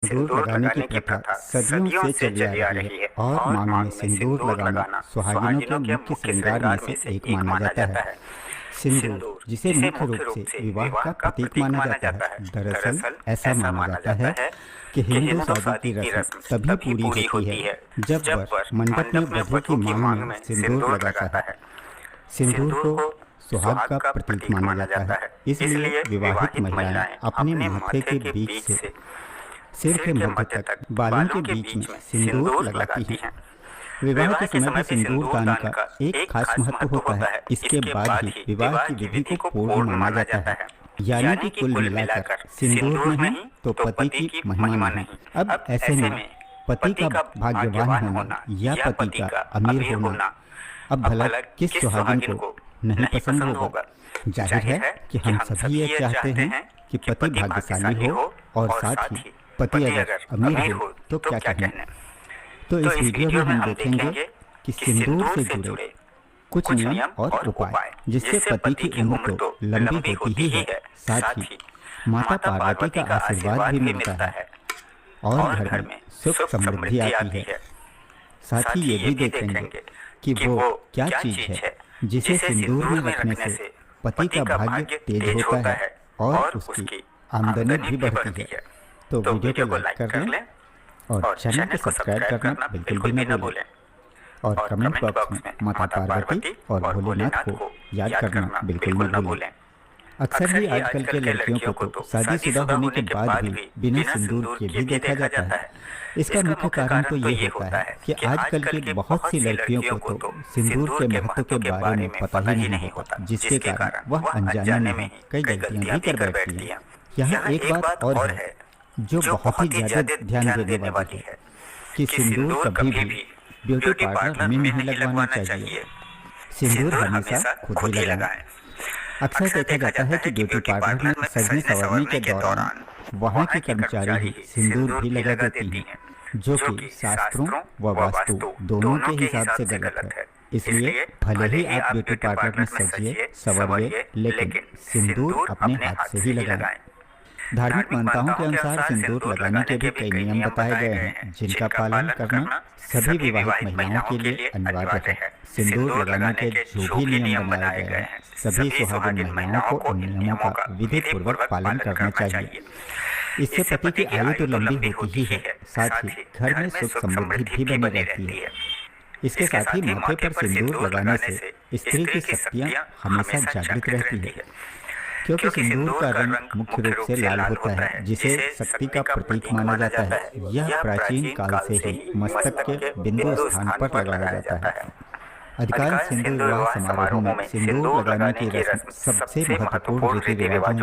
सिंदूर लगाने की प्रथा सदियों से चली आ रही है और मांग में सिंदूर लगाना सुहागिनों के मुख्य श्रृंगार में से एक माना जाता है। सिंदूर, जिसे मुख्य रूप से विवाह का प्रतीक माना जाता है, दरअसल ऐसा माना जाता है कि हिंदू शादी की रस्म तभी पूरी होती है जब वर मंडप में वधू की मांग में सिंदूर लगाता है। सिंदूर को सुहाग का प्रतीक माना जाता है, इसलिए विवाहित महिलाएं अपने माथे के बीच से सिर के मध्य तक बालों के बीच में सिंदूर लगाती हैं। विवाह के समय भी सिंदूर दान का एक खास महत्व होता है। इसके बाद ही विवाह की विधि को पूर्ण माना जाता है, यानी कि कुल मिलाकर सिंदूर नहीं तो पति की महिमा नहीं। अब ऐसे में पति का भाग्यवान होना या पति का अमीर होना अब भला किस सुहागिन को नहीं पसंद होगा। जाहिर है कि हम सभी ये चाहते हैं कि पति भाग्यशाली हो और साथ ही पति अगर अमीर हो तो क्या कहना। तो इस वीडियो में हम देखेंगे कि सिंदूर से जुड़े कुछ नियम और उपाय जिससे पति की उम्र तो लंबी होती ही है, साथ ही माता पार्वती का आशीर्वाद भी मिलता है और घर में सुख समृद्धि आती है। साथ ही ये भी देखेंगे कि वो क्या चीज है जिसे सिंदूर में रखने से पति का भाग्य तेज होता है और उसकी आमदनी भी बढ़ती है। तो वीडियो को लाइक कर लें और चैनल को सब्सक्राइब करना बिल्कुल भी न भूलें और कमेंट बॉक्स में माता पार्वती और भोलेनाथ को याद करना बिल्कुल न भूलें। अक्सर ही आजकल के लड़कियों को तो शादीशुदा होने के बाद भी बिना सिंदूर के भी देखा जाता है। इसका मुख्य कारण तो ये होता है कि आजकल की बहुत सी लड़कियों को तो सिंदूर के महत्व के बारे में पता ही नहीं होता, जिसके कारण वह अनजाने में कई गलतियां भी कर बैठती हैं। यहाँ एक बात और है जो बहुत ही ज्यादा ध्यान देने वाली है कि सिंदूर कभी भी ब्यूटी पार्लर में नहीं लगवाना चाहिए। सिंदूर हमेशा खुद ही लगाएं। अक्सर देखा जाता है कि ब्यूटी पार्लर में सजने संवरने के दौरान वहाँ के कर्मचारी ही सिंदूर भी लगा देती हैं, जो कि शास्त्रों व वास्तु दोनों के हिसाब से गलत है। इसलिए भले ही आप ब्यूटी पार्लर में सजिए संवरिए, लेकिन सिंदूर अपने हाथ से ही लगाएं। धार्मिक मान्यताओं के अनुसार सिंदूर लगाने के भी कई नियम बताए गए हैं, जिनका पालन करना सभी विवाहित महिलाओं के लिए अनिवार्य है। सिंदूर लगाने के जो भी नियम बनाए गए हैं, सभी सुहागिन महिलाओं को उन नियमों का विधि पूर्वक पालन करना चाहिए। इससे पति की आयु तो लंबी होती ही है, साथ ही घर में सुख समृद्धि भी बनी रहती है। इसके साथ ही माथे पर सिंदूर लगाने से स्त्री की शक्तियाँ हमेशा जागृत रहती है, क्योंकि सिंदूर का रंग मुख्य रूप से लाल होता है, जिसे शक्ति का प्रतीक माना जाता है। यह प्राचीन काल से ही मस्तक के बिंदु स्थान पर लगाया जाता है। अधिकांश हिंदू विवाह समारोहों में सिंदूर लगाने की रस्म सबसे महत्वपूर्ण रीति रिवाजों में